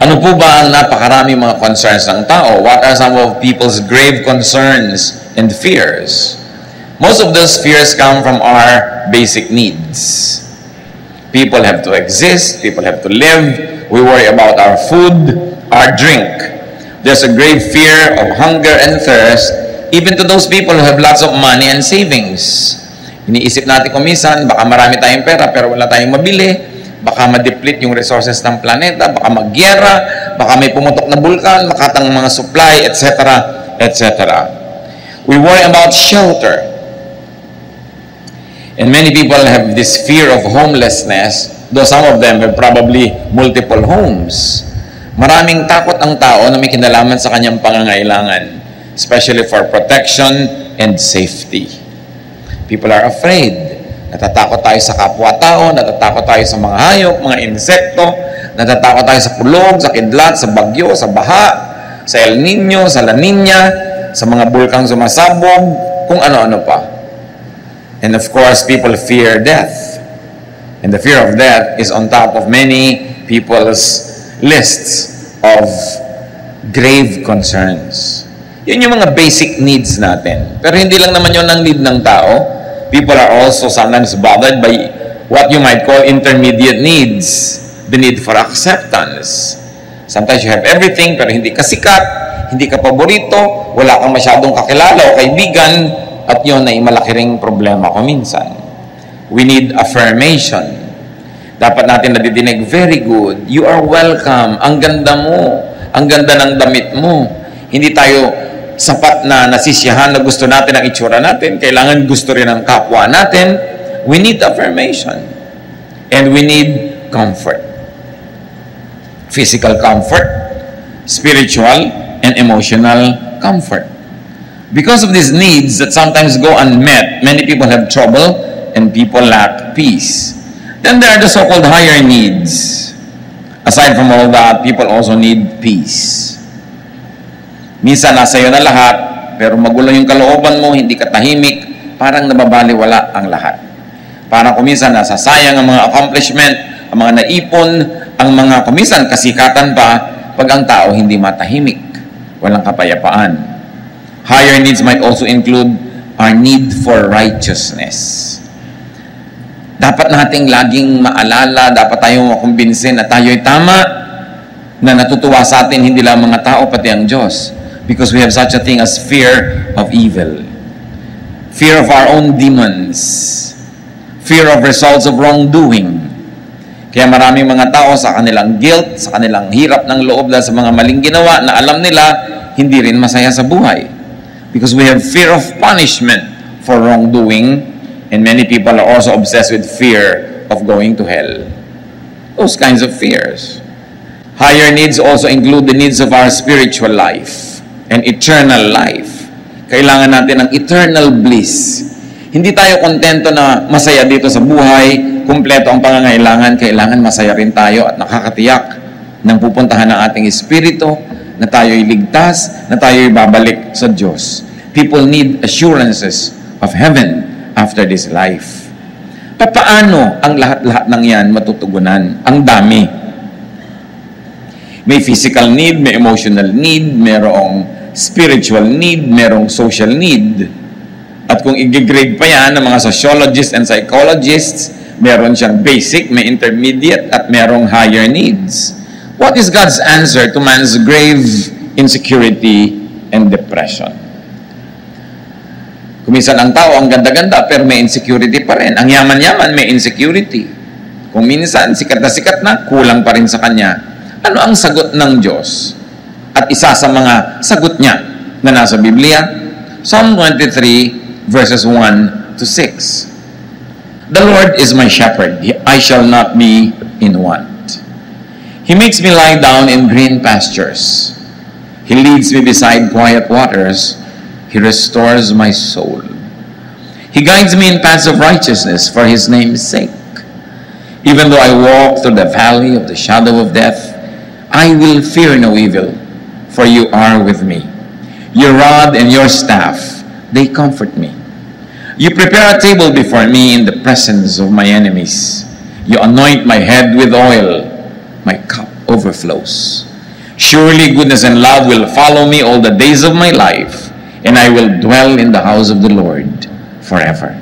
Ano po ba ang napakaraming mga concerns ng tao? What are some of people's grave concerns and fears? Most of those fears come from our basic needs. People have to exist, people have to live. We worry about our food, our drink. There's a grave fear of hunger and thirst, even to those people who have lots of money and savings. Iniisip natin kung minsan, baka marami tayong pera pero wala tayong mabili. Baka ma-deplete yung resources ng planeta, baka magyera, baka may pumutok na bulkan, makatang mga supply, etc., etc. We worry about shelter. And many people have this fear of homelessness, though some of them have probably multiple homes. Maraming takot ang tao na may kinalaman sa kanyang pangangailangan, especially for protection and safety. People are afraid. Natatakot tayo sa kapwa-tao, natatakot tayo sa mga hayop, mga insekto, natatakot tayo sa kulog, sa kidlat, sa bagyo, sa baha, sa El Nino, sa La Nina, sa mga bulkang sumasabog, kung ano-ano pa. And of course, people fear death. And the fear of death is on top of many people's lists of grave concerns. Yun yung mga basic needs natin. Pero hindi lang naman yun ang need ng tao. People are also sometimes bothered by what you might call intermediate needs. The need for acceptance. Sometimes you have everything pero hindi ka sikat, hindi ka paborito, wala kang masyadong kakilala o kaibigan, at yun ay malaki ring problema ko minsan. We need affirmation. Dapat natin nadidinig, very good, you are welcome, ang ganda mo, ang ganda ng damit mo. Hindi tayo sapat na nasisiyahan na gusto natin ang itsura natin, kailangan gusto rin ng kapwa natin. We need affirmation. And we need comfort. Physical comfort, spiritual, and emotional comfort. Because of these needs that sometimes go unmet, many people have trouble and people lack peace. Then there are the so-called higher needs. Aside from all that, people also need peace. Minsan nasa iyo na lahat, pero magulo yung kalooban mo, hindi ka tahimik, parang nababaliwala ang lahat. Parang kuminsan nasasayang ang mga accomplishment, ang mga naipon, ang mga kuminsan kasikatan pa, pag ang tao hindi matahimik, walang kapayapaan. Higher needs might also include our need for righteousness. Dapat nating laging maalala, dapat tayong makumbinsin na tayo'y tama, na natutuwa sa atin hindi lang mga tao, pati ang Diyos. Because we have such a thing as fear of evil. Fear of our own demons. Fear of results of wrongdoing. Kaya maraming mga tao sa kanilang guilt, sa kanilang hirap ng loob dahil sa mga maling ginawa na alam nila, hindi rin masaya sa buhay. Because we have fear of punishment for wrongdoing, and many people are also obsessed with fear of going to hell. Those kinds of fears. Higher needs also include the needs of our spiritual life and eternal life. Kailangan natin ng eternal bliss. Hindi tayo kontento na masaya dito sa buhay, kumpleto ang pangangailangan, kailangan masaya rin tayo at nakakatiyak ng pupuntahan ng ating espiritu, na tayo'y ligtas, na tayo'y babalik sa Diyos. People need assurances of heaven after this life. Paano ang lahat-lahat ng yan matutugunan? Ang dami. May physical need, may emotional need, merong spiritual need, merong social need. At kung i-grade pa yan ng mga sociologists and psychologists, meron siyang basic, may intermediate, at merong higher needs. What is God's answer to man's grave insecurity and depression? Kuminsan ang tao, ang ganda-ganda, pero may insecurity pa rin. Ang yaman-yaman, may insecurity. Kung minsan, sikat na, kulang pa rin sa kanya. Ano ang sagot ng Diyos? At isa sa mga sagot niya na nasa Biblia, Psalm 23, verses 1 to 6. The Lord is my shepherd, I shall not be in want. He makes me lie down in green pastures. He leads me beside quiet waters. He restores my soul. He guides me in paths of righteousness for His name's sake. Even though I walk through the valley of the shadow of death, I will fear no evil, for you are with me. Your rod and your staff, they comfort me. You prepare a table before me in the presence of my enemies. You anoint my head with oil. My cup overflows. Surely goodness and love will follow me all the days of my life, and I will dwell in the house of the Lord forever.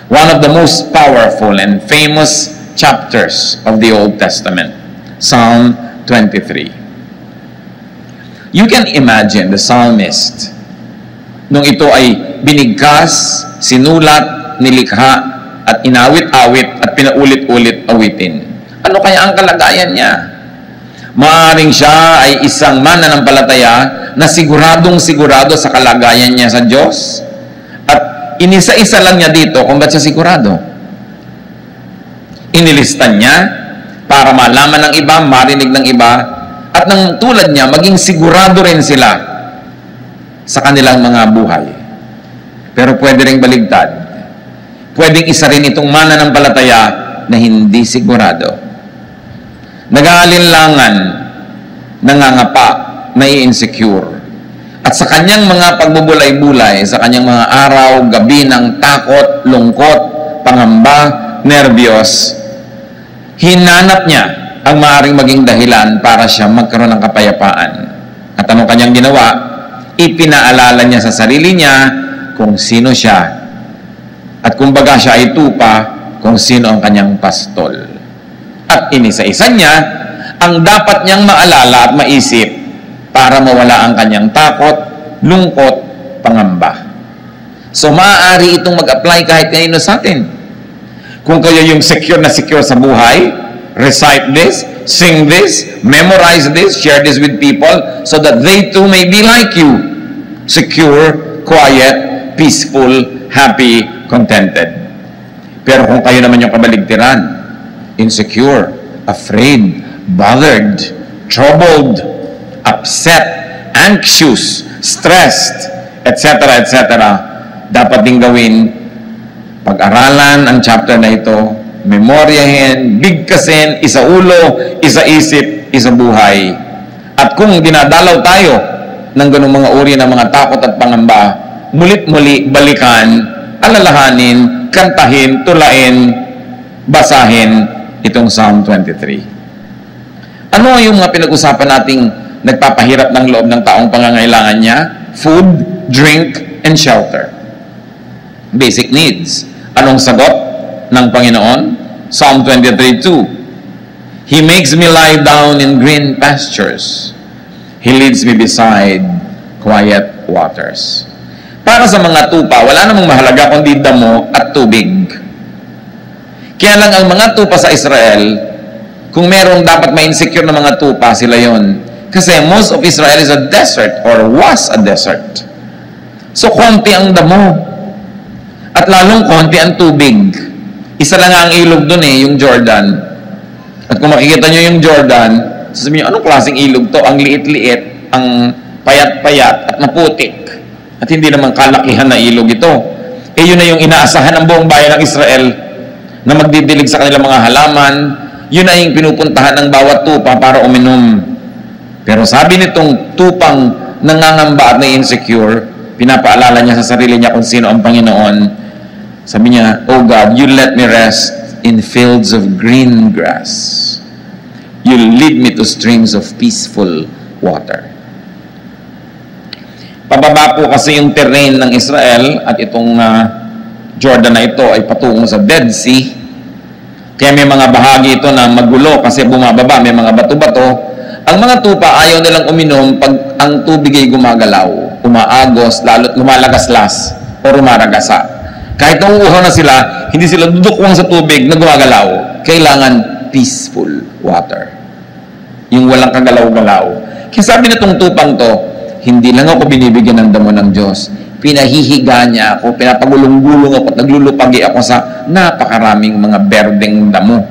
One of the most powerful and famous chapters of the Old Testament, Psalm 23. You can imagine the psalmist, nung ito ay binigkas, sinulat, nilikha, at inawit-awit at pinaulit-ulit awitin. Ano kaya ang kalagayan niya? Maaring siya ay isang mananampalataya na siguradong-sigurado sa kalagayan niya sa Diyos. At inisa-isa lang niya dito kung ba't siya sigurado. Inilistan niya para malaman ng iba, marinig ng iba, at nang tulad niya, maging sigurado rin sila sa kanilang mga buhay. Pero pwede rin baligtad. Pwedeng isa rin itong mananampalataya na hindi sigurado. Nag-aalinlangan, nangangapa, nai-insecure. At sa kanyang mga pagbubulay-bulay, sa kanyang mga araw, gabi ng takot, lungkot, pangamba, nervyos, hinanap niya ang maaaring maging dahilan para siya magkaroon ng kapayapaan. At anong kanyang ginawa? Ipinaalala niya sa sarili niya kung sino siya. At kumbaga siya ay tupa kung sino ang kanyang pastol. At inisa-isa niya ang dapat niyang maalala at maisip para mawala ang kanyang takot, lungkot, pangamba. So maaari itong mag-apply kahit kanino sa atin. Kung kayo yung secure na secure sa buhay, recite this, sing this, memorize this, share this with people so that they too may be like you. Secure, quiet, peaceful, happy, contented. Pero kung kayo naman yung kabaligtiran, insecure, afraid, bothered, troubled, upset, anxious, stressed, etc., etc., dapat din gawin, pag-aralan ang chapter na ito, memoryahin, bigkasin, isa ulo, isa isip, isa buhay. At kung dinadalaw tayo ng ganung mga uri ng mga takot at pangamba, mulit-muli balikan, alalahanin, kantahin, tulain, basahin itong Psalm 23. Ano yung mga pinag-usapan nating nagpapahirap ng loob ng taong pangangailangan niya? Food, drink, and shelter. Basic needs. Anong sagot ng Panginoon? Psalm 23:2. He makes me lie down in green pastures. He leads me beside quiet waters. Para sa mga tupa, wala namang mahalaga kundi damo at tubig. Kaya lang ang mga tupa sa Israel, kung merong dapat ma-insecure na mga tupa, sila yon. Kasi most of Israel is a desert or was a desert. So, konti ang damo. At lalong konti ang tubig. Isa lang ang ilog doon yung Jordan. At kung makikita nyo yung Jordan, sasabihin nyo, anong klaseng ilog to? Ang liit-liit, ang payat-payat at maputik. At hindi naman kalakihan na ilog ito. Yun na yung inaasahan ng buong bayan ng Israel na magdidilig sa kanilang mga halaman. Yun na yung pinupuntahan ng bawat tupa para uminom. Pero sabi nitong tupang nangangamba at na-insecure, pinapaalala niya sa sarili niya kung sino ang Panginoon. Sabi niya, "Oh God, you let me rest in fields of green grass. You lead me to streams of peaceful water." Pababa po kasi yung terrain ng Israel at itong Jordan na ito ay patungo sa Dead Sea. Kaya may mga bahagi ito na magulo kasi bumababa, may mga bato-bato. Ang mga tupa ayaw nilang uminom pag ang tubig ay gumagalaw, umaagos, lalo't lumalagaslas o rumaragasa. Kahit nauuhaw na sila, hindi sila dudukwang sa tubig na gumagalaw. Kailangan peaceful water. Yung walang kagalaw-galaw. Kaya sabi na itong tupang to, hindi lang ako binibigyan ng damo ng Diyos. Pinahihiga niya ako, pinapagulong-gulong ako at naglulupagi ako sa napakaraming mga berdeng damo.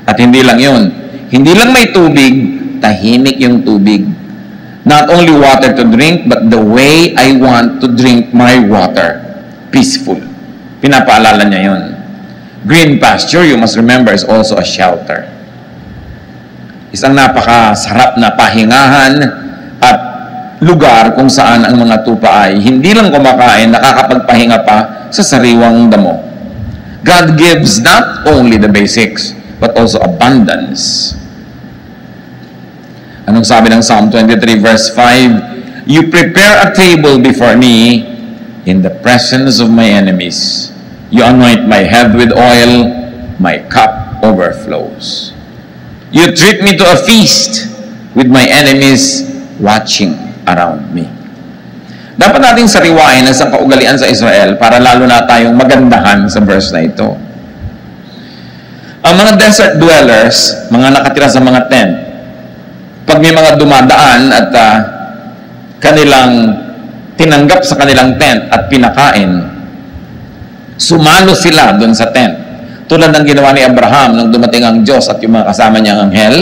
At hindi lang yun. Hindi lang may tubig, tahimik yung tubig. Not only water to drink, but the way I want to drink my water. Peaceful. Pinapaalala niya yun. Green pasture, you must remember, is also a shelter. Isang napakasarap na pahingahan at lugar kung saan ang mga tupa ay hindi lang kumakain, nakakapagpahinga pa sa sariwang damo. God gives not only the basics, but also abundance. Anong sabi ng Psalm 23 verse 5? You prepare a table before me in the presence of my enemies. You anoint my head with oil, my cup overflows. You treat me to a feast with my enemies watching around me. Dapat nating sariwain ang isang kaugalian sa Israel para lalo na tayong magandahan sa verse na ito. Ang mga desert dwellers, mga nakatira sa mga tent, pag may mga dumadaan at kanilang tinanggap sa kanilang tent at pinakain, sumalo sila doon sa tent. Tulad ng ginawa ni Abraham nung dumating ang Diyos at yung mga kasama niyang anghel.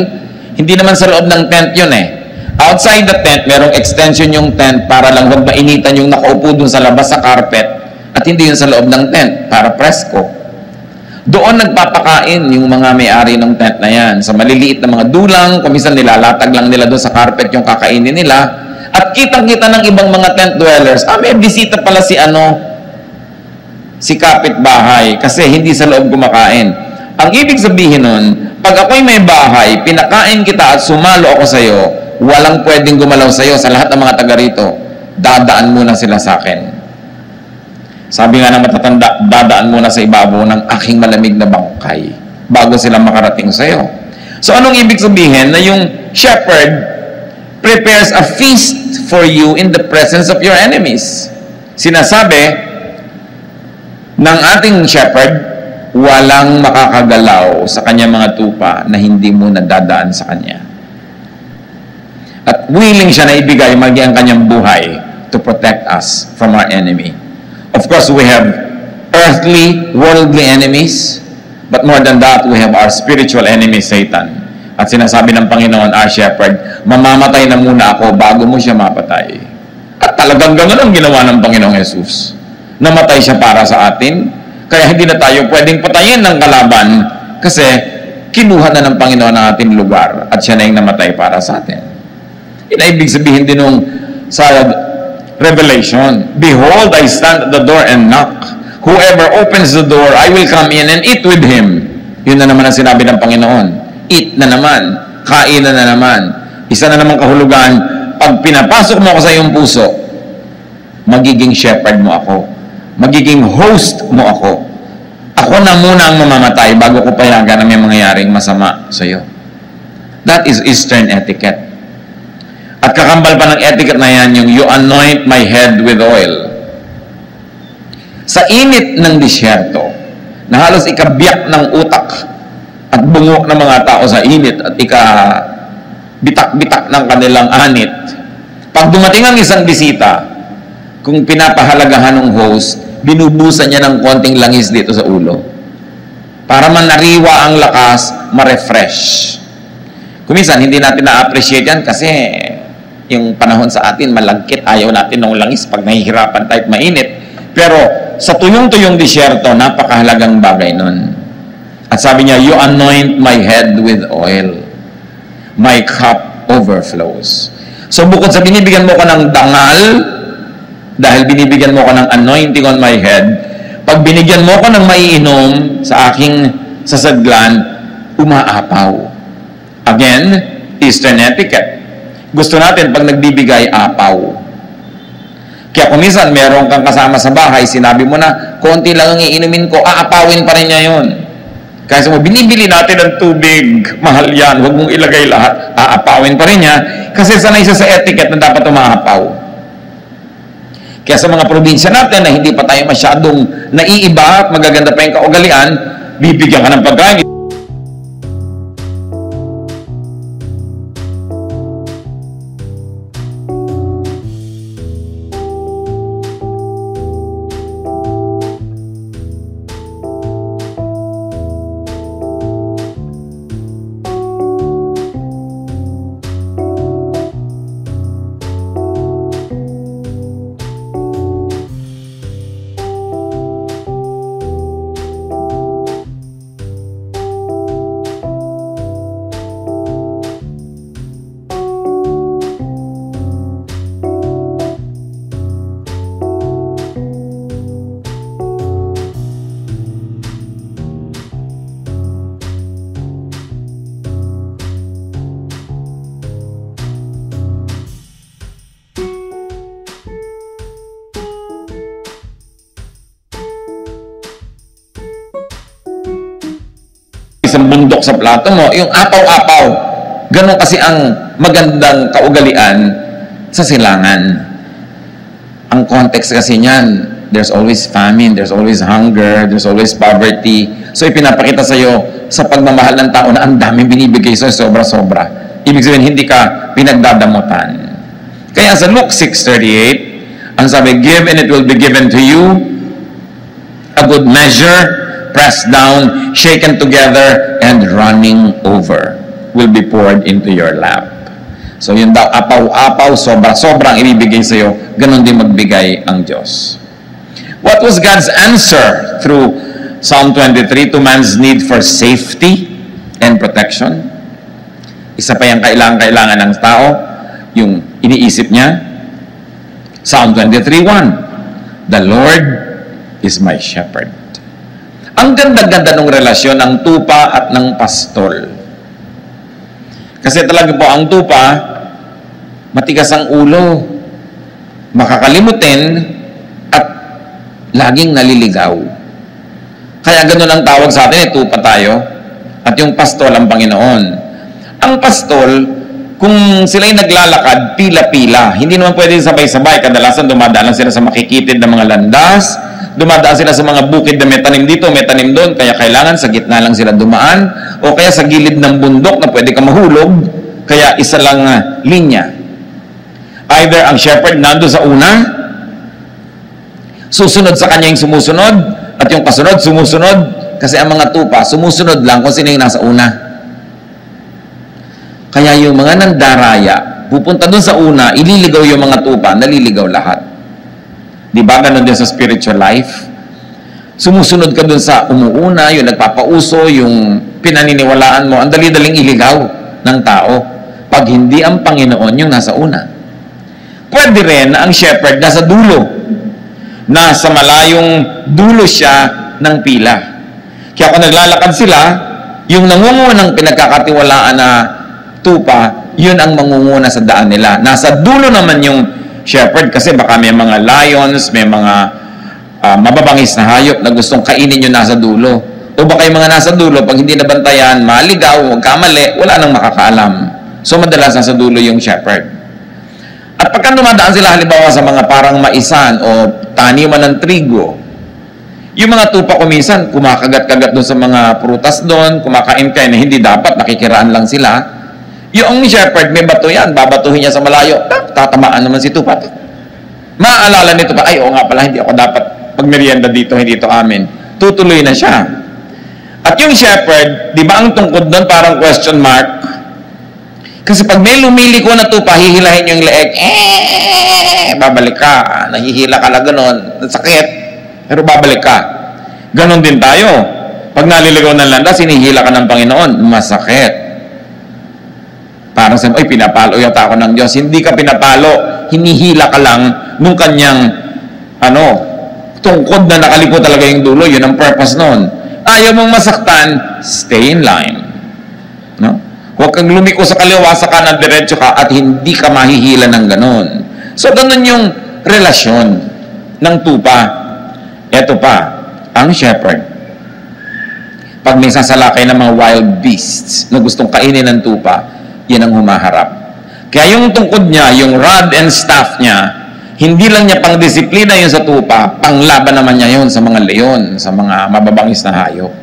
Hindi naman sa loob ng tent yun eh. Outside the tent, merong extension yung tent para lang huwag mainitan yung nakaupo doon sa labas sa carpet at hindi yun sa loob ng tent para presko. Doon nagpapakain yung mga may-ari ng tent na yan. Sa maliliit na mga dulang, kumisan nilalatag lang nila doon sa carpet yung kakainin nila. At kitang-kita ng ibang mga tent dwellers, may bisita pala si kapitbahay kasi hindi sa loob kumakain. Ang ibig sabihin nun, pag ako'y may bahay, pinakain kita at sumalo ako sa'yo, walang pwedeng gumalaw sa'yo sa lahat ng mga taga rito. Dadaan muna sila sa akin. Sabi nga ng matatanda, dadaan muna sa ibabaw ng aking malamig na bangkay bago sila makarating sa'yo. So anong ibig sabihin? Na yung shepherd prepares a feast for you in the presence of your enemies. Sinasabi ng ating shepherd, walang makakagalaw sa kanyang mga tupa na hindi mo nadadaan sa kanya. At willing siya na ibigay maging ang kanyang buhay to protect us from our enemy. Of course, we have earthly, worldly enemies, but more than that, we have our spiritual enemy, Satan. At sinasabi ng Panginoon, our shepherd, mamamatay na muna ako bago mo siya mapatay. At talagang gano'n ang ginawa ng Panginoong Jesus. Namatay siya para sa atin, kaya hindi na tayo pwedeng patayin ng kalaban kasi kinuha na ng Panginoon ang ating lugar at siya na yung namatay para sa atin. Ibig sabihin din nung sa Revelation, behold, I stand at the door and knock. Whoever opens the door, I will come in and eat with him. Yun na naman ang sinabi ng Panginoon. Eat na naman. Kain na naman. Isa na naman kahulugan, pag pinapasok mo ako sa iyong puso, magiging shepherd mo ako. Magiging host mo ako. Ako na muna ang mamamatay bago ko payagan na may mangyayaring masama sa iyo. That is Eastern etiquette. At kakambal pa ng etiquette na yan, yung you anoint my head with oil. Sa init ng disyerto, na halos ikabiyak ng utak at bungo ng mga tao sa init at ikabitak-bitak ng kanilang anit, pag dumating ang isang bisita, kung pinapahalagahan ng host, binubusan niya ng konting langis dito sa ulo. Para man nariwa ang lakas, ma-refresh. Kuminsan, hindi natin na-appreciate yan kasi yung panahon sa atin, malagkit, ayaw natin ng langis pag nahihirapan tayo at mainit. Pero sa tuyong-tuyong disyerto, napakahalagang bagay nun. At sabi niya, you anoint my head with oil. My cup overflows. So bukod sa binibigyan mo ko ng dangal, dahil binibigyan mo ko ng anointing on my head, pag binigyan mo ko ng maiinom sa aking sasadlan, umaapaw. Again, Eastern etiquette. Gusto natin pag nagbibigay, apaw. Kaya kung minsan meron kang kasama sa bahay, sinabi mo na, konti lang ang iinumin ko, aapawin pa rin niya yun. Kaya sa mo, binibili natin ng tubig, mahal yan, huwag mong ilagay lahat, aapawin pa rin niya, kasi sanay siya sa etiquette na dapat umaapaw. Kaya sa mga probinsya natin na hindi pa tayo masyadong naiiba at magaganda pa yung kaugalian, bibigyan ka ng pagkain. isang bundok sa plato mo, yung apaw-apaw. Ganon kasi ang magandang kaugalian sa silangan. Ang context kasi niyan, there's always famine, there's always hunger, there's always poverty. So ipinapakita sa iyo sa pagmamahal ng tao na ang daming binibigay sa'yo, sobra-sobra. Ibig sabihin, hindi ka pinagdadamutan. Kaya sa Luke 6:38, ang sabi, give and it will be given to you, a good measure, pressed down, shaken together, and running over will be poured into your lap. So yun daw, apaw-apaw, sobra-sobrang ibibigay sa iyo, ganun din magbigay ang Diyos. What was God's answer through Psalm 23 to man's need for safety and protection? Isa pa yung kailangan ng tao, yung iniisip niya. Psalm 23:1, the Lord is my shepherd. Ang ganda-ganda ng relasyon ng tupa at ng pastol. Kasi talaga po, ang tupa, matigas ang ulo, makakalimutin, at laging naliligaw. Kaya ganun ang tawag sa atin, tupa tayo, at yung pastol ang Panginoon. Ang pastol, kung sila'y naglalakad, pila-pila, hindi naman pwede sabay-sabay, kadalasan dumadaan sila sa makikitid na mga landas, dumadaan sila sa mga bukid na may tanim dito, may tanim doon, kaya kailangan sa gitna lang sila dumaan, o kaya sa gilid ng bundok na pwede ka mahulog, kaya isa lang linya. Either ang shepherd nando sa una, susunod sa kanya yung sumusunod, at yung kasunod, sumusunod, kasi ang mga tupa, sumusunod lang kung sino yung nasa una. Kaya yung mga nandaraya, pupunta doon sa una, ililigaw yung mga tupa, naliligaw lahat. Di ba? Ganon din sa spiritual life. Sumusunod ka dun sa umuuna, yung nagpapauso, yung pinaniniwalaan mo, ang dali-daling iligaw ng tao. Pag hindi ang Panginoon yung nasa una. Pwede rin na ang shepherd nasa dulo. Nasa malayong dulo siya ng pila. Kaya kung naglalakad sila, yung nangungunang pinagkakatiwalaan na tupa, yun ang mangunguna sa daan nila. Nasa dulo naman yung shepherd kasi baka may mga lions, may mga mababangis na hayop na gustong kainin yung nasa dulo. O baka yung mga nasa dulo, pag hindi nabantayan, maligaw, magkamali, wala nang makakaalam. So madalas nasa dulo yung shepherd. At pagka dumadaan sila halimbawa sa mga parang maisan o taniman ng trigo, yung mga tupa kuminsan, kumakagat-kagat doon sa mga prutas doon, kumakain kayo na hindi dapat, nakikiraan lang sila. Yung shepherd, may bato yan, babatuhin niya sa malayo, tatamaan naman si tupa. Maaalala nito pa, ay, oo nga pala, hindi ako dapat pagmerienda dito, hindi ito amin. Tutuloy na siya. At yung shepherd, di ba ang tungkod doon parang question mark? Kasi pag may lumiliko na tupa, hihilahin yung leeg, babalik ka. Nahihila ka lang ganon, sakit, pero babalik ka. Ganon din tayo. Pag naliligaw ng landas, hinihila ka ng Panginoon, masakit. Parang sabi, ay, pinapalo yata ako ng Diyos. Hindi ka pinapalo, hinihila ka lang nung kanyang, tungkod na nakaliko talaga yung dulo. Yun ang purpose nun. Ayaw mong masaktan, stay in line. No? Huwag kang lumiko sa kaliwa, sa kanan, diretso ka, at hindi ka mahihila ng ganon. So, ganun yung relasyon ng tupa. Eto pa, ang shepherd. Pag may sasalakay ng mga wild beasts na gustong kainin ng tupa, yan ang humaharap. Kaya yung tungkod niya, yung rod and staff niya, hindi lang niya pang-disiplina yun sa tupa, panglaban naman niya yun sa mga leon, sa mga mababangis na hayop,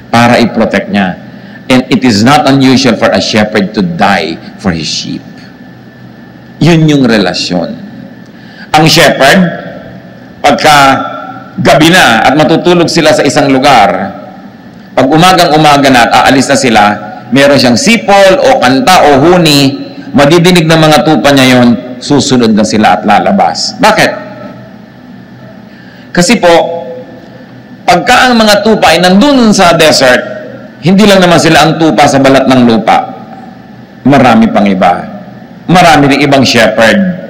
para i-protect niya. And it is not unusual for a shepherd to die for his sheep. Yun yung relasyon. Ang shepherd, pagka gabi na at matutulog sila sa isang lugar, pag umagang-umaga na at aalis na sila, meron siyang sipol o kanta o huni, madidinig ng mga tupa niya yon, susunod na sila at lalabas. Bakit? Kasi po, pagka ang mga tupa ay nandun sa desert, hindi lang naman sila ang tupa sa balat ng lupa. Marami pang iba. Marami rin ibang shepherd.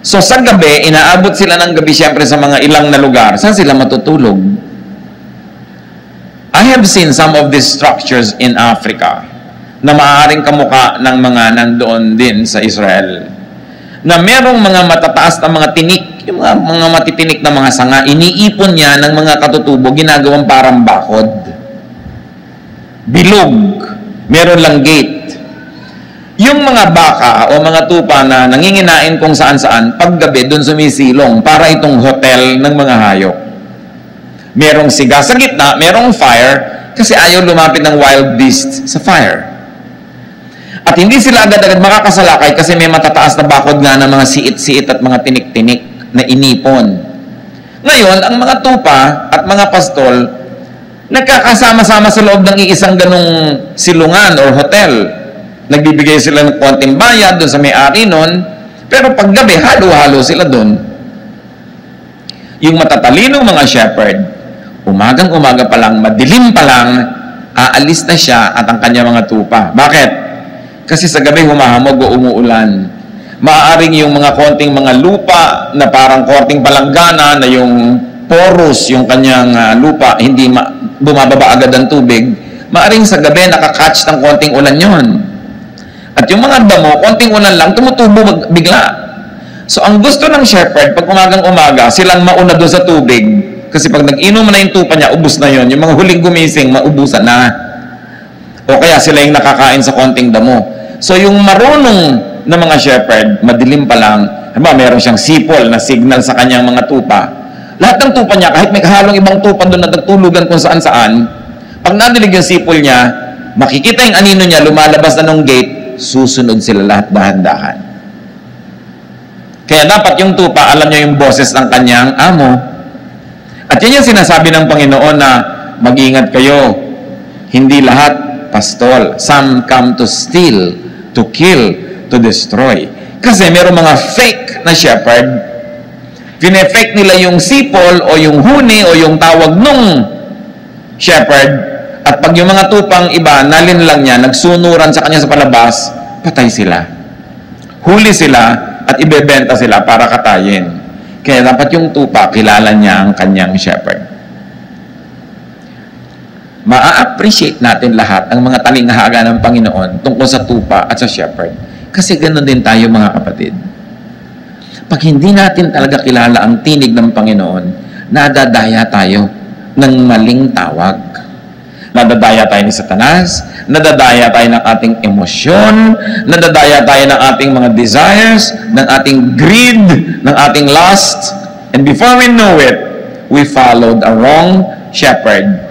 So sa gabi, inaabot sila ng gabi siyempre sa mga ilang na lugar. Saan sila matutulog? I have seen some of these structures in Africa na maaaring kamukha ng mga nandoon din sa Israel. Na merong mga matataas na mga tinik, yung mga matitinik na mga sanga, iniipon niya ng mga katutubo, ginagawang parang bakod. bilog, meron lang gate. Yung mga baka o mga tupa na nanginginain kung saan-saan, paggabi doon sumisilong para itong hotel ng mga hayop. Merong siga sa gitna, merong fire, kasi ayaw lumapit ng wild beast sa fire. At hindi sila agad-agad makakasalakay kasi may matataas na bakod nga ng mga siit-siit at mga tinik-tinik na inipon. Ngayon, ang mga tupa at mga pastol, nagkakasama-sama sa loob ng iisang ganong silungan or hotel. Nagbibigay sila ng konting bayad doon sa may-ari nun, pero paggabi, halo-halo sila doon. Yung matatalinong mga shepherd, umagang-umaga pa lang, madilim pa lang, aalis na siya at ang kanya mga tupa. Bakit? Kasi sa gabi humahamog o umuulan. Maaaring yung mga konting mga lupa na parang konting palanggana na yung porous, yung kanyang lupa, hindi bumababa agad ang tubig, maaaring sa gabi nakakatch ng konting ulan yon. At yung mga damo, konting ulan lang, tumutubo bigla. So, ang gusto ng shepherd, pag umagang-umaga, silang mauna doon sa tubig. Kasi pag nag-inom na yung tupa niya, ubus na yon. Yung mga huling gumising, maubusan na. O kaya sila yung nakakain sa konting damo. So, yung marunong na mga shepherd, madilim pa lang, meron siyang sipol na signal sa kanyang mga tupa. Lahat ng tupa niya, kahit may kahalong ibang tupa doon na nagtulugan kung saan-saan, pag nadilig yung sipol niya, makikita yung anino niya, lumalabas na nung gate, susunod sila lahat dahan-dahan. Kaya dapat yung tupa, alam niya yung boses ng kanyang amo. At yan yung sinasabi ng Panginoon na mag-ingat kayo. Hindi lahat pastol. Some come to steal, to kill, to destroy. Kasi meron mga fake na shepherd. Pine-fake nila yung sipol o yung huni o yung tawag nung shepherd. At pag yung mga tupang iba, nalin lang niya, nagsunuran sa kanya sa palabas, patay sila. Huli sila at ibebenta sila para katayin. Kaya dapat yung tupa, kilala niya ang kanyang shepherd. Ma-appreciate natin lahat ang mga talinghaga ng Panginoon tungkol sa tupa at sa shepherd. Kasi ganoon din tayo mga kapatid. Pag hindi natin talaga kilala ang tinig ng Panginoon, nadadaya tayo ng maling tawag. Nadadaya tayo ni Satanas, nadadaya tayo ng ating emosyon, nadadaya tayo ng ating mga desires, ng ating greed, ng ating lust, and before we know it, we followed a wrong shepherd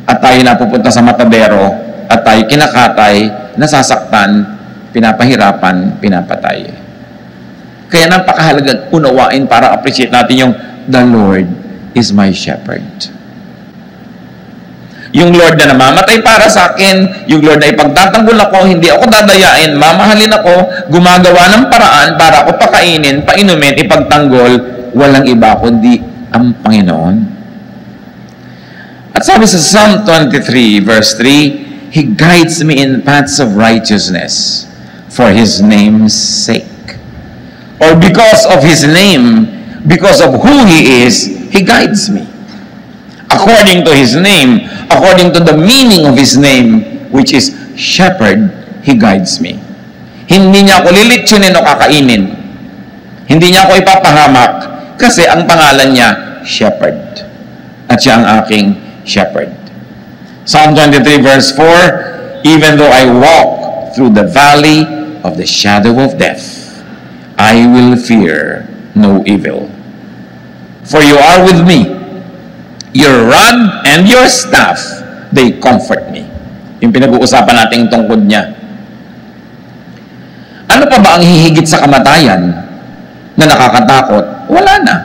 at tayo napupunta sa matadero at tayo kinakatay, nasasaktan, pinapahirapan, pinapatay. Kaya napakahalagang unawain para appreciate natin yung the Lord is my shepherd. Yung Lord na namamatay para sa akin, yung Lord na ipagtatanggol ako, hindi ako dadayain, mamahalin ako, gumagawa ng paraan para ako pakainin, painumin, ipagtanggol, walang iba kundi ang Panginoon. At sabi sa Psalm 23 verse 3, He guides me in paths of righteousness for His name's sake. Or because of His name, because of who He is, He guides me. According to His name, according to the meaning of His name, which is shepherd, He guides me. Hindi niya ako lilitsunin o kakainin. Hindi niya ako ipapahamak kasi ang pangalan niya, shepherd. At siya ang aking shepherd. Psalm 23 verse 4, Even though I walk through the valley of the shadow of death, I will fear no evil. For you are with me. Your rod and your staff, they comfort me. Yung pinag-uusapan natin tungkod niya. Ano pa ba ang hihigit sa kamatayan na nakakatakot? Wala na.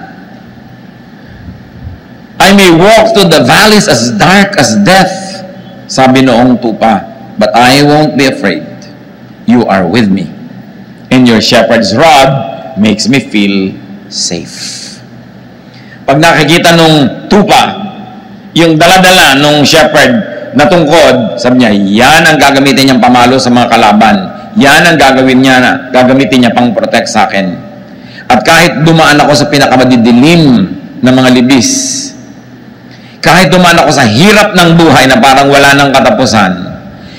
I may walk through the valleys as dark as death, sabi noong tupa, but I won't be afraid. You are with me. And your shepherd's rod makes me feel safe. Pag nakikita nung tupa, yung daladala nung shepherd na tungkod, sabi niya, yan ang gagamitin niyang pamalo sa mga kalaban. Yan ang gagamitin niya pang protect sa akin. At kahit dumaan ako sa pinakamadidilim ng mga libis, kahit dumaan ako sa hirap ng buhay na parang wala ng katapusan,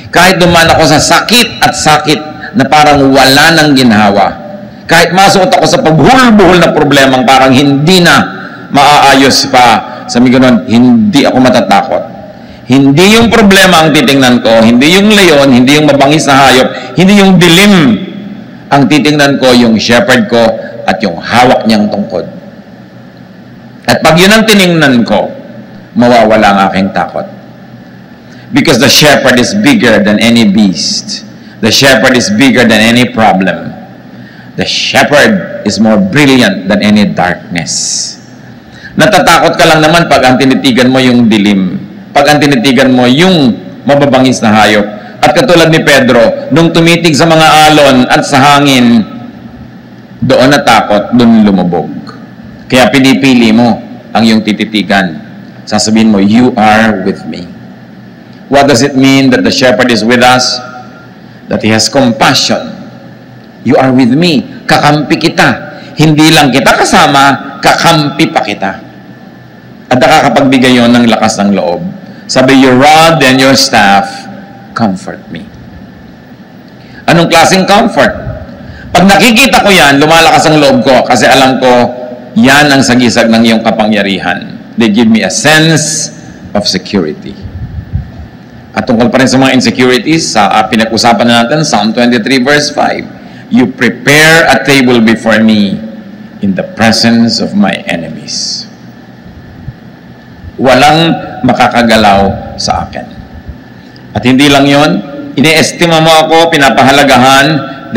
kahit dumaan ako sa sakit at sakit na parang wala ng ginhawa, kahit masuot ako sa pagbuhol-buhol na problemang parang hindi na maaayos pa, sabi ko nun, hindi ako matatakot. Hindi yung problema ang titingnan ko, hindi yung leon, hindi yung mabangis na hayop, hindi yung dilim. Ang titingnan ko, yung shepherd ko at yung hawak niyang tungkod. At pag yun ang tiningnan ko, mawawala ang aking takot. Because the shepherd is bigger than any beast. The shepherd is bigger than any problem. The shepherd is more brilliant than any darkness. Natatakot ka lang naman pag ang tinitigan mo yung dilim. Pag ang tinitigan mo yung mababangis na hayop. At katulad ni Pedro, nung tumitig sa mga alon at sa hangin, doon natakot, doon lumubog. Kaya pinipili mo ang iyong tititigan. Sasabihin mo, you are with me. What does it mean that the shepherd is with us? That he has compassion. You are with me. Kakampi kita. Hindi lang kita kasama, kakampi pa kita. At nakakapagbigay yon ng lakas ng loob. Sabi, your rod and your staff comfort me. Anong klaseng comfort? Pag nakikita ko yan, lumalakas ang loob ko kasi alam ko, yan ang sagisag ng iyong kapangyarihan. They give me a sense of security. At tungkol pa rin sa mga insecurities, sa pinag-usapan na natin, Psalm 23 verse 5, you prepare a table before me in the presence of my enemies. Walang makakagalaw sa akin. At hindi lang yon, ine-estima mo ako, pinapahalagahan,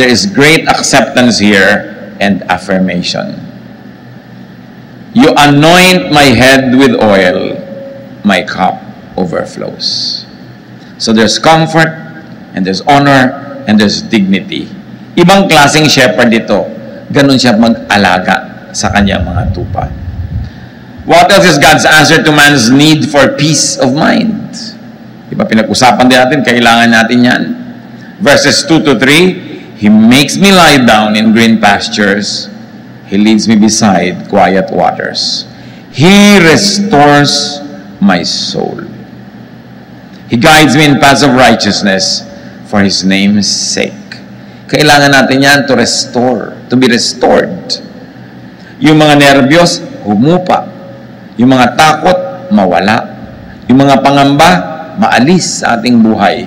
there is great acceptance here and affirmation. You anoint my head with oil, my cup overflows. So there's comfort, and there's honor, and there's dignity. Ibang klaseng shepherd ito. Ganun siya mag-alaga sa kanyang mga tupa. What else is God's answer to man's need for peace of mind? Diba pinag-usapan din natin, kailangan natin yan. Verses 2 to 3, He makes me lie down in green pastures. He leads me beside quiet waters. He restores my soul. He guides me in paths of righteousness for His name's sake. Kailangan natin yan to restore, to be restored. Yung mga nervyos, humupa. Yung mga takot, mawala. Yung mga pangamba, maalis sa ating buhay.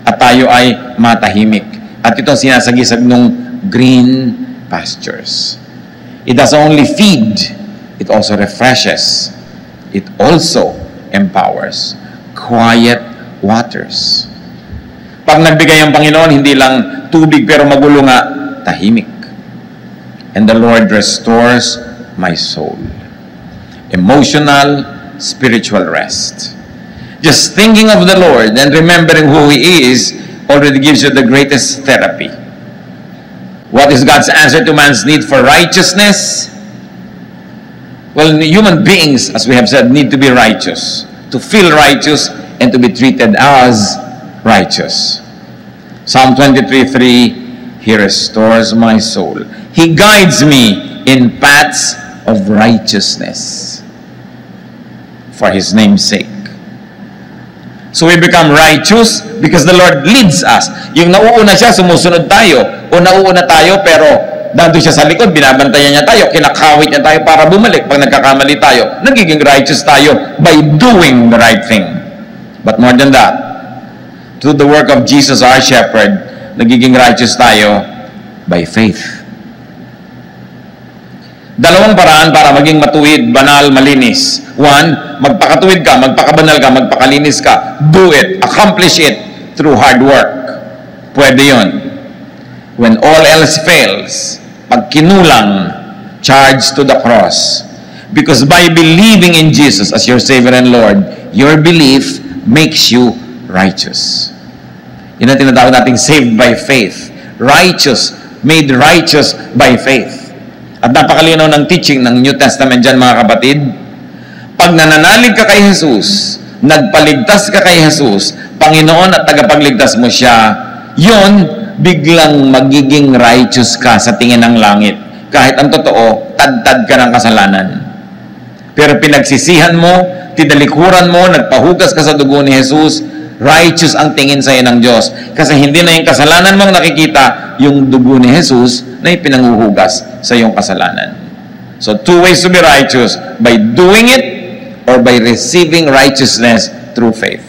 At tayo ay matahimik. At ito sinasagisag ng green pastures. It doesn't only feed, it also refreshes. It also empowers. Quiet waters. Pag nagbigay ang Panginoon, hindi lang tubig pero magulo nga, tahimik. And the Lord restores my soul. Emotional, spiritual rest. Just thinking of the Lord and remembering who He is already gives you the greatest therapy. What is God's answer to man's need for righteousness? Well, human beings, as we have said, need to be righteous. To feel righteous and to be treated as righteous. Psalm 23:3, He restores my soul. He guides me in paths of righteousness for His name's sake. So we become righteous because the Lord leads us. Yung nauuna siya, sumusunod tayo. O nauuna tayo, pero nandun siya sa likod, binabantayan niya tayo, kinakawit niya tayo para bumalik. Pag nagkakamali tayo, nagiging righteous tayo by doing the right thing. But more than that, through the work of Jesus our shepherd, nagiging righteous tayo by faith. Dalawang paraan para maging matuwid, banal, malinis. One, magpakatuwid ka, magpakabanal ka, magpakalinis ka. Do it, accomplish it through hard work. Pwede yun. When all else fails, pag kinulang, charge to the cross. Because by believing in Jesus as your Savior and Lord, your belief makes you righteous. Yun ang tinatawag nating saved by faith. Righteous, made righteous by faith. At napakalinaw ng teaching ng New Testament dyan, mga kapatid. Pag nananalig ka kay Jesus, nagpaligtas ka kay Jesus, Panginoon at tagapagligtas mo siya, yun, biglang magiging righteous ka sa tingin ng langit. Kahit ang totoo, tad-tad ka ng kasalanan. Pero pinagsisihan mo, tinalikuran mo, nagpahugas ka sa dugo ni Jesus, righteous ang tingin sa iyo ng Diyos. Kasi hindi na yung kasalanan mong nakikita, yung dugo ni Jesus na ipinanghuhugas sa iyong kasalanan. So, two ways to be righteous, by doing it or by receiving righteousness through faith.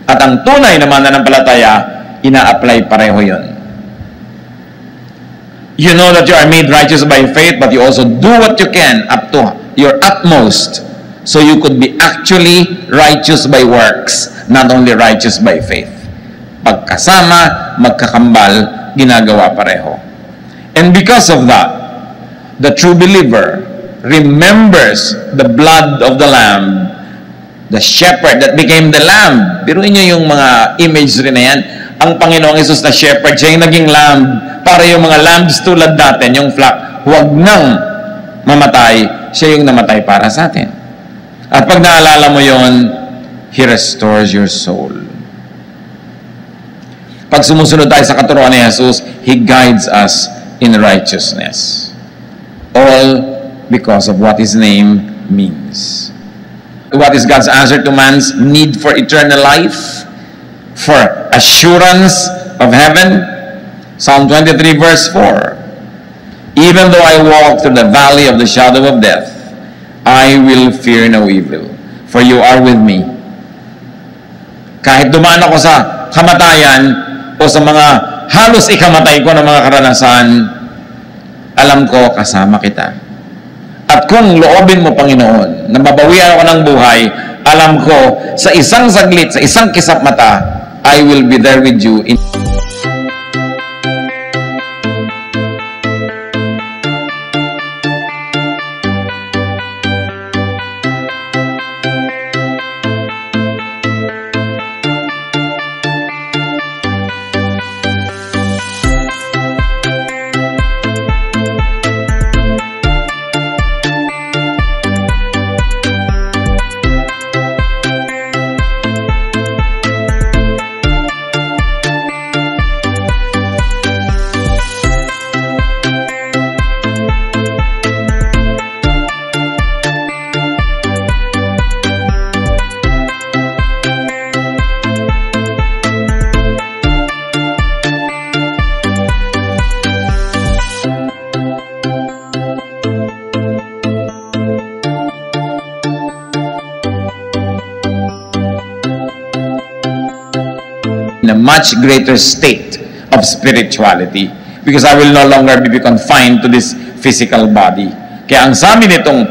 At ang tunay na mananampalataya, ina-apply pareho yun. You know that you are made righteous by faith, but you also do what you can up to your utmost so you could be actually righteous by works, not only righteous by faith. Pagkasama, magkakambal, ginagawa pareho. And because of that, the true believer remembers the blood of the Lamb, the shepherd that became the lamb. Biruin niyo yung mga imagery na yan. Ang Panginoong Hesus na shepherd, siya yung naging lamb para yung mga lambs tulad natin, yung flock, huwag nang mamatay, siya yung namatay para sa atin. At pag naalala mo yon, He restores your soul. Pag sumusunod tayo sa katuruan ni Jesus, He guides us in righteousness. All because of what His name means. What is God's answer to man's need for eternal life? For assurance of heaven? Psalm 23 verse 4. Even though I walk through the valley of the shadow of death, I will fear no evil, for you are with me. Kahit dumaan ako sa kamatayan o sa mga halos ikamatay ko ng mga karanasan, alam ko kasama kita. At kung loobin mo, Panginoon, na mabawian ako ng buhay, alam ko sa isang saglit, sa isang kisap mata, I will be there with you. In a much greater state of spirituality, because I will no longer be confined to this physical body. Kaya ang sabi nitong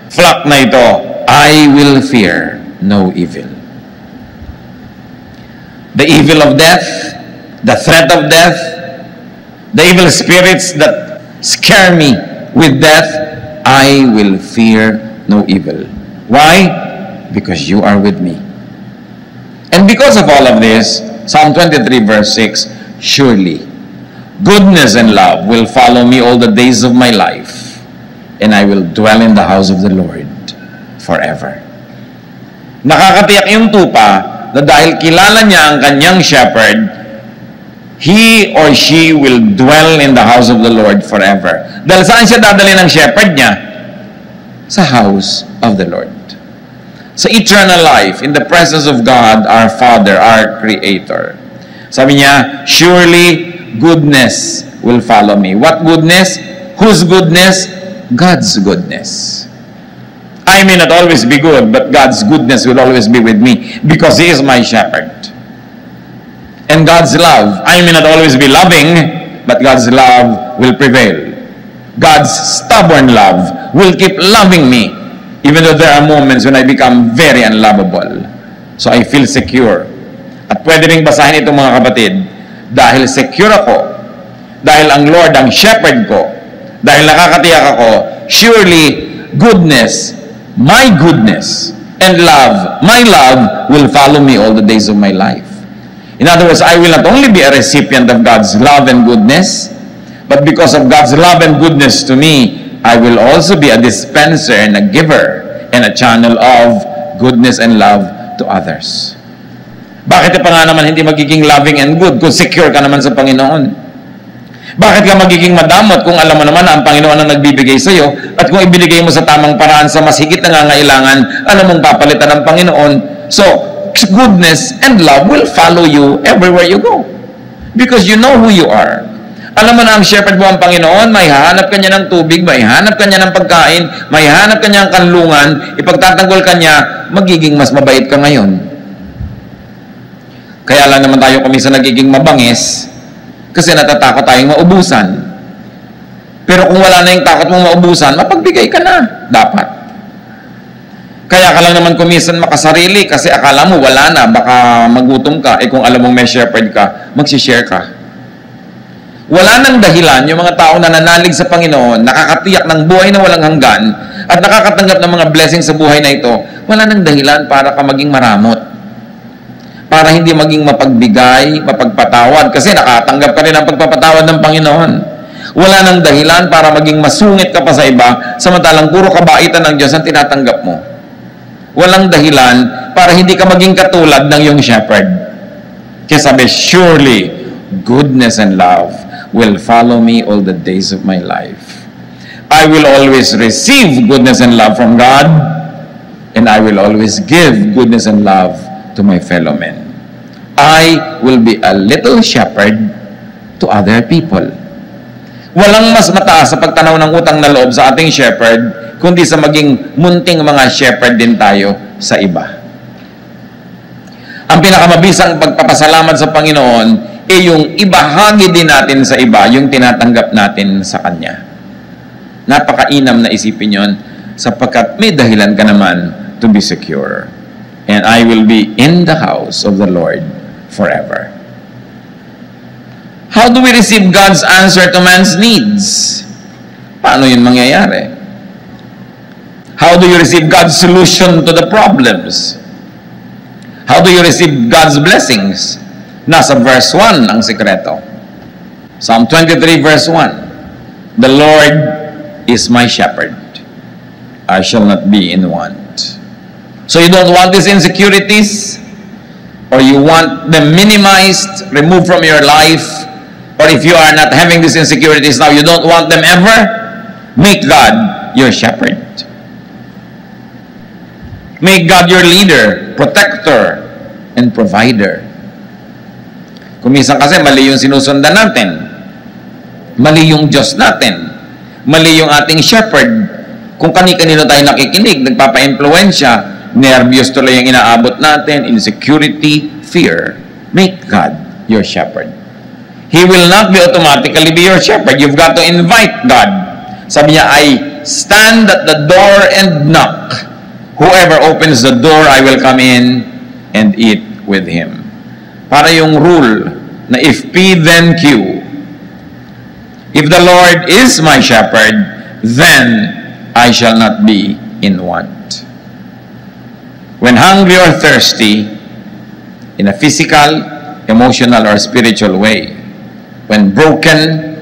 flock na ito, I will fear no evil. The evil of death, the threat of death, the evil spirits that scare me with death, I will fear no evil. Why? Because you are with me. And because of all of this, Psalm 23 verse 6, surely goodness and love will follow me all the days of my life, and I will dwell in the house of the Lord forever. Nakakatiyak yung tupa na dahil kilala niya ang kanyang shepherd, he or she will dwell in the house of the Lord forever. Dahil saan siya dadali ng shepherd niya? Sa house of the Lord. Sa eternal life, in the presence of God, our Father, our Creator. Sabi niya, surely goodness will follow me. What goodness? Whose goodness? God's goodness. I may not always be good, but God's goodness will always be with me because He is my shepherd. And God's love, I may not always be loving, but God's love will prevail. God's stubborn love will keep loving me, even though there are moments when I become very unlovable. So I feel secure. At pwede rin basahin ito mga kapatid, dahil secure ako, dahil ang Lord ang shepherd ko, dahil nakakatiyak ako, surely goodness, my goodness, and love, my love, will follow me all the days of my life. In other words, I will not only be a recipient of God's love and goodness, but because of God's love and goodness to me, I will also be a dispenser and a giver and a channel of goodness and love to others. Bakit pa nga naman hindi magiging loving and good kung secure ka naman sa Panginoon? Bakit ka magiging madamot kung alam mo naman na ang Panginoon ang nagbibigay sa iyo at kung ibinigay mo sa tamang paraan sa mas higit na nangangailangan, alam mong papalitan ng Panginoon? So, goodness and love will follow you everywhere you go because you know who you are. Alam mo na ang shepherd mo ang Panginoon, may hahanap ka niya ng tubig, may hahanap ka niya ng pagkain, may hahanap ka niya ng kanlungan, ipagtatanggol ka niya, magiging mas mabait ka ngayon. Kaya lang naman tayo kumisa nagiging mabangis kasi natatakot tayong maubusan. Pero kung wala na yung takot mong maubusan, mapagbigay ka na. Dapat. Kaya ka lang naman kumisan makasarili kasi akala mo wala na, baka magutom ka. Kung alam mong may shepherd ka, magsishare ka. Wala nang dahilan yung mga tao na nanalig sa Panginoon, nakakatiyak ng buhay na walang hanggan, at nakakatanggap ng mga blessings sa buhay na ito, wala nang dahilan para ka maging maramot. Para hindi maging mapagbigay, mapagpatawad, kasi nakatanggap ka rin ang pagpapatawad ng Panginoon. Wala nang dahilan para maging masungit ka pa sa iba, samantalang puro kabaitan ng Diyos ang tinatanggap mo. Walang dahilan para hindi ka maging katulad ng iyong shepherd. Kaya sabi, surely, goodness and love will follow me all the days of my life. I will always receive goodness and love from God, and I will always give goodness and love to my fellow men. I will be a little shepherd to other people. Walang mas mataas sa pagtanaw ng utang na loob sa ating shepherd, kundi sa maging munting mga shepherd din tayo sa iba. Ang pinakamabisang pagpapasalamat sa Panginoon yung ibahagi din natin sa iba yung tinatanggap natin sa Kanya. Napakainam na isipin yon sapagkat may dahilan ka naman to be secure. And I will be in the house of the Lord forever. How do we receive God's answer to man's needs? Paano yun mangyayari? How do you receive God's solution to the problems? How do you receive God's blessings? Nasa verse 1 ang sikreto. Psalm 23 verse 1. The Lord is my shepherd. I shall not be in want. So you don't want these insecurities? Or you want them minimized, removed from your life? Or if you are not having these insecurities now, you don't want them ever? Make God your shepherd. Make God your leader, protector, and provider. Kuminsan kasi mali yung sinusundan natin. Mali yung Diyos natin. Mali yung ating shepherd. Kung kani-kanino tayo nakikinig, nagpapa-impluensya, nervyos tuloy yung inaabot natin, insecurity, fear. Make God your shepherd. He will not be automatically be your shepherd. You've got to invite God. Sabi niya, I stand at the door and knock. Whoever opens the door, I will come in and eat with him. Para yung rule na if P then Q. If the Lord is my shepherd, then I shall not be in want. When hungry or thirsty, in a physical, emotional, or spiritual way, when broken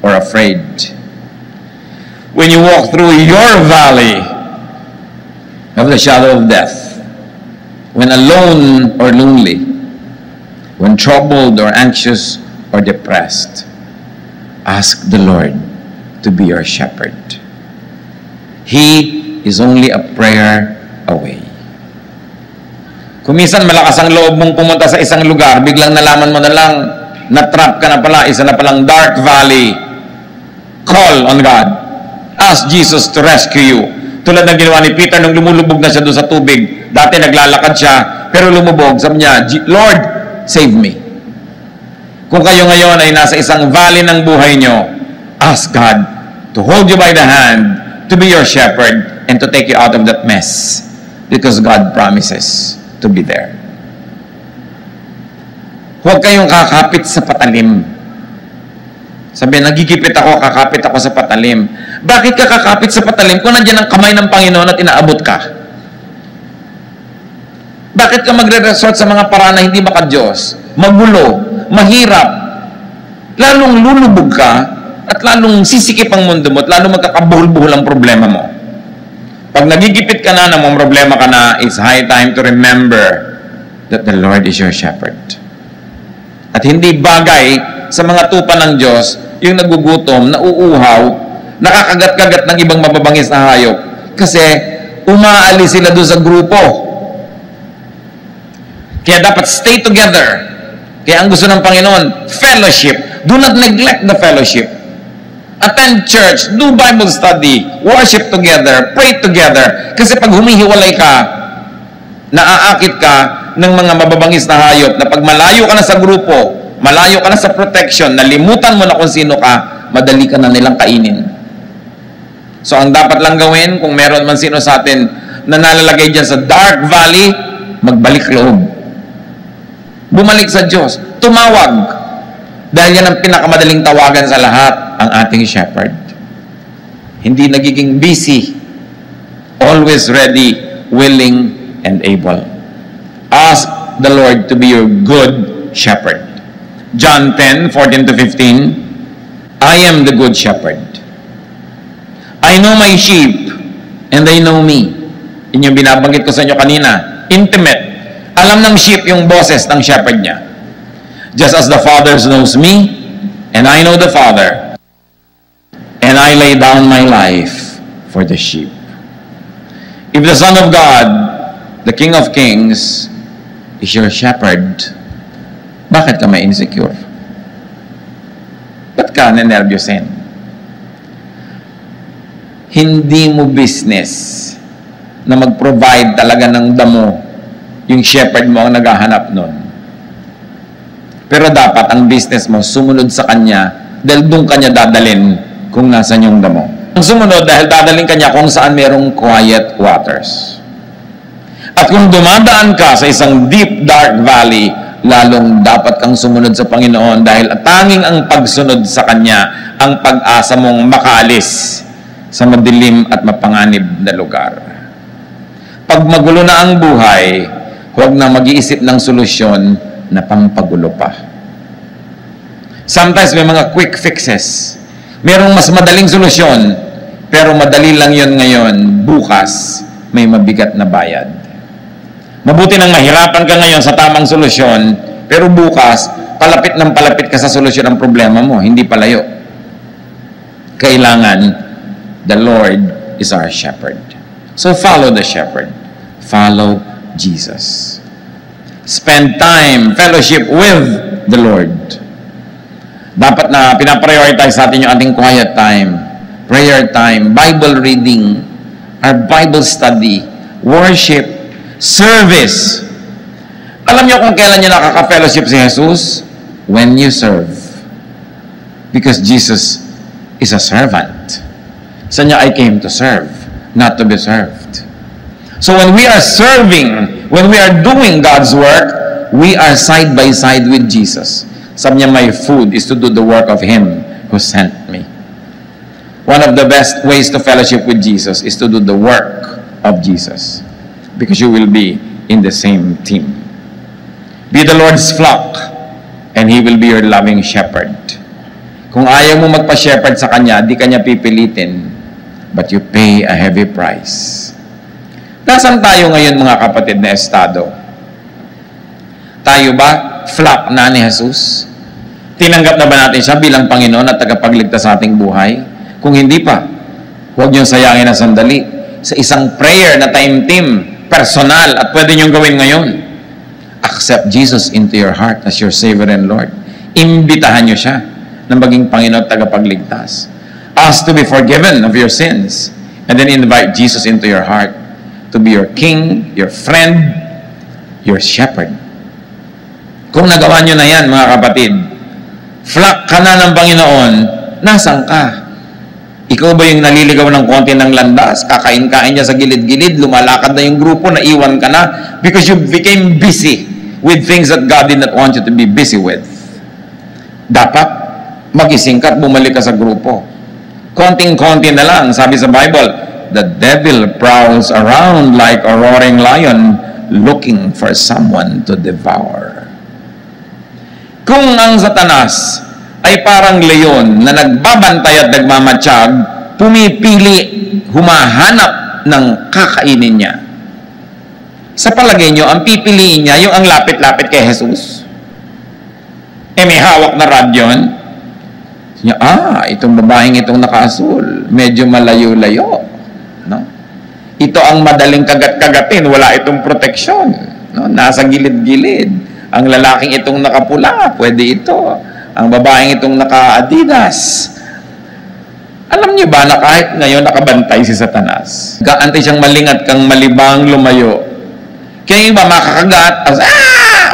or afraid, when you walk through your valley of the shadow of death, when alone or lonely, when troubled or anxious or depressed, ask the Lord to be your shepherd. He is only a prayer away. Kung minsan malakas ang loob mong pumunta sa isang lugar, biglang nalaman mo na lang, na-trap ka na pala, isa na palang dark valley, call on God. Ask Jesus to rescue you. Tulad ng ginawa ni Peter nung lumulubog na siya doon sa tubig. Dati naglalakad siya, pero lumubog. Sabi niya, Lord, save me. Kung kayo ngayon ay nasa isang valley ng buhay nyo, ask God to hold you by the hand, to be your shepherd, and to take you out of that mess. Because God promises to be there. Huwag kayong kakapit sa patalim. Sabi, nagigipit ako, kakapit ako sa patalim. Bakit ka kakapit sa patalim kung nandiyan ang kamay ng Panginoon at inaabot ka? Bakit ka magre-resort sa mga paraan na hindi maka-Diyos? Magulo, mahirap, lalong lulubog ka at lalong sisikip ang mundo mo at lalong magkakabuhol-buhol ang problema mo. Pag nagigipit ka na, namang problema ka na, it's high time to remember that the Lord is your shepherd. At hindi bagay sa mga tupa ng Diyos yung nagugutom, nauuhaw, nakakagat-kagat ng ibang mababangis na hayop. Kasi umaalis sila doon sa grupo. Kaya dapat stay together. Kaya ang gusto ng Panginoon, fellowship. Do not neglect the fellowship. Attend church, do Bible study, worship together, pray together. Kasi pag humihiwalay ka, Naaakit ka ng mga mababangis na hayop na pag malayo ka na sa grupo, malayo ka na sa protection, nalimutan mo na kung sino ka, madali ka na nilang kainin. So ang dapat lang gawin, kung meron man sino sa atin na nalalagay dyan sa dark valley, magbalik loob. Bumalik sa Diyos. Tumawag. Dahil yan ang pinakamadaling tawagan sa lahat, ang ating shepherd. Hindi nagiging busy. Always ready, willing, and able. Ask the Lord to be your good shepherd. John 10:14-15, I am the good shepherd. I know my sheep, and they know me. Yun yung binabanggit ko sa inyo kanina. Intimate. Alam ng sheep yung boses ng shepherd niya. Just as the Father knows me, and I know the Father, and I lay down my life for the sheep. If the Son of God, the King of Kings, is your shepherd, bakit ka may insecure? Ba't ka nanervyusin? Hindi mo business na mag-provide talaga ng damo yung shepherd mo ang naghahanap nun. Pero dapat ang business mo sumunod sa kanya dahil doon kanya dadalin kung nasan yung damo. Ang sumunod dahil dadalhin kanya kung saan merong quiet waters. At kung dumadaan ka sa isang deep, dark valley, lalong dapat kang sumunod sa Panginoon dahil tanging ang pagsunod sa Kanya ang pag-asa mong makaalis sa madilim at mapanganib na lugar. Pag magulo na ang buhay, huwag na mag-iisip ng solusyon na pampagulo pa. Sometimes may mga quick fixes. Merong mas madaling solusyon, pero madali lang yon ngayon, bukas may mabigat na bayad. Mabuti nang mahirapan ka ngayon sa tamang solusyon, pero bukas, palapit ng palapit ka sa solusyon ng problema mo, hindi palayo. Kailangan, the Lord is our shepherd. So follow the shepherd. Follow Jesus. Spend time, fellowship with the Lord. Dapat na pinaprioritize sa atin yung ating quiet time, prayer time, Bible reading, our Bible study, worship, service. Alam niyo kung kailan niyo nakaka-fellowship si Jesus? When you serve. Because Jesus is a servant. Sa niya, I came to serve, not to be served. So when we are serving, when we are doing God's work, we are side by side with Jesus. Sabi niya, my food is to do the work of Him who sent me. One of the best ways to fellowship with Jesus is to do the work of Jesus. Because you will be in the same team. Be the Lord's flock, and He will be your loving shepherd. Kung ayaw mo magpa-shepherd sa Kanya, di Kanya pipilitin, but you pay a heavy price. Nasaan tayo ngayon mga kapatid na estado? Tayo ba flock na ni Jesus? Tinanggap na ba natin siya bilang Panginoon at tagapagligtas sa ating buhay? Kung hindi pa, huwag niyong sayangin na sandali sa isang prayer na time team, personal, at pwede niyong gawin ngayon. Accept Jesus into your heart as your Savior and Lord. Imbitahan niyo siya na maging Panginoon at tagapagligtas. Ask to be forgiven of your sins, and then invite Jesus into your heart to be your King, your friend, your shepherd. Kung nagawa niyo na yan, mga kapatid, flock ka na ng Panginoon, nasaan ka? Ikaw ba yung naliligaw ng konti ng landas? Kakain-kain niya sa gilid-gilid, lumalakad na yung grupo, naiwan ka na because you became busy with things that God did not want you to be busy with. Dapat magising ka at bumalik ka sa grupo. Konting-konti na lang, sabi sa Bible, the devil prowls around like a roaring lion looking for someone to devour. Kung ang Satanas ay parang leon na nagbabantay at nagmamatsyag, pumipili, humahanap ng kakainin niya. Sa palagay niyo, ang pipiliin niya, yung ang lapit-lapit kay Jesus. May hawak na rod yun. Itong babaeng itong nakaasul, medyo malayo-layo. No? Ito ang madaling kagat-kagatin, wala itong proteksyon. No? Nasa gilid-gilid. Ang lalaking itong nakapula, pwede ito. Ang babaeng itong naka-Adidas. Alam niyo ba na kahit ngayon nakabantay si Satanas, gaantay siyang malingat kang malibang lumayo, Kaya yung iba makakagat,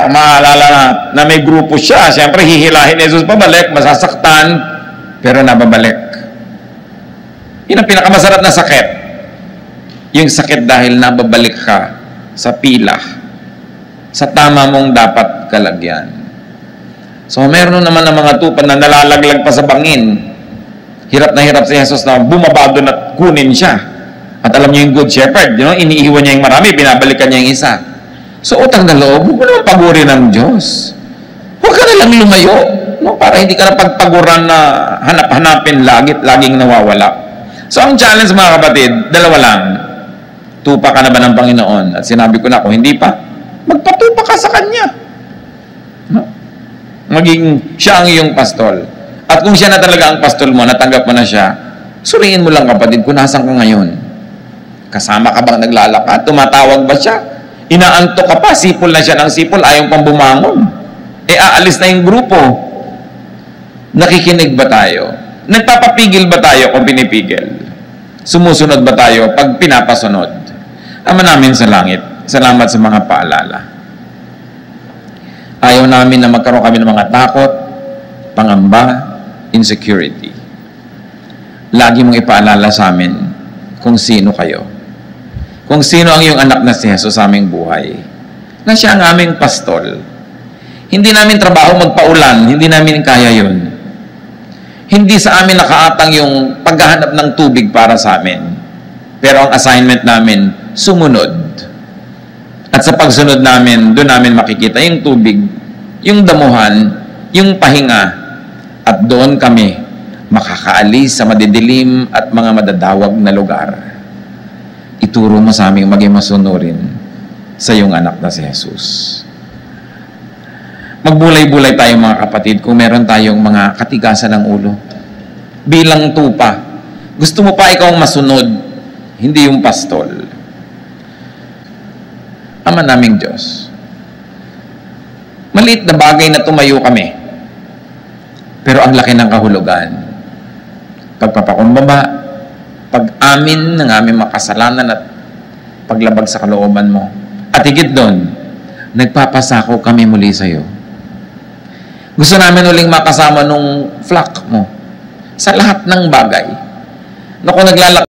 maalala na may grupo siya, siyempre hihilahin ni Jesus pabalik, masasaktan, pero nababalik. Yun ang pinakamasarap na sakit. Yung sakit dahil nababalik ka sa pila, sa tama mong dapat kalagyan. So meron naman ng mga tupa na nalalaglag pa sa bangin. Hirap na hirap si Jesus na bumaba doon at kunin siya. At alam niyo yung good shepherd, iniiwan niya yung marami, binabalikan niya yung isa. So utang na loob, huwag mo naman pagurin ng Diyos. Huwag ka na lang lumayo, para hindi ka na pagpaguran na hanap-hanapin laging nawawala. So ang challenge mga kapatid, dalawa lang. Tupa ka na ba ng Panginoon? At sinabi ko na, kung hindi pa, magpatupa ka sa Kanya. Maging siya ang iyong pastol. At kung siya na talaga ang pastol mo, natanggap mo na siya, suriin mo lang kapatid kung nasan ka ngayon. Kasama ka bang naglalakad? Tumatawag ba siya? Inaantok ka pa, sipol na siya ng sipol, ayaw pang bumangon. Aalis na yung grupo. Nakikinig ba tayo? Nagpapapigil ba tayo kung pinipigil? Sumusunod ba tayo pag pinapasunod? Ama namin sa langit, salamat sa mga paalala. Ayaw namin na magkaroon kami ng mga takot, pangamba, insecurity. Lagi mong ipaalala sa amin kung sino kayo. Kung sino ang iyong anak na si Jesus sa aming buhay. Na siya ang aming pastol. Hindi namin trabaho magpaulan, hindi namin kaya yun. Hindi sa amin nakaatang yung paghahanap ng tubig para sa amin. Pero ang assignment namin, sumunod. At sa pagsunod namin, doon namin makikita yung tubig, yung damuhan, yung pahinga, at doon kami makakaalis sa madidilim at mga madadawag na lugar. Ituro mo sa aming maging masunurin sa iyong anak na si Jesus. Magbulay-bulay tayo mga kapatid kung meron tayong mga katigasan ng ulo. Bilang tupa, gusto mo pa ikaw ang masunod, hindi yung pastol. Ama naming Diyos, maliit na bagay na tumayo kami, pero ang laki ng kahulugan. Pagpapakumbaba, pag-amin ng aming makasalanan at paglabag sa kalooban mo. At higit doon, nagpapasako kami muli sa iyo. Gusto namin uling makasama nung flock mo sa lahat ng bagay. Na kung naglalakad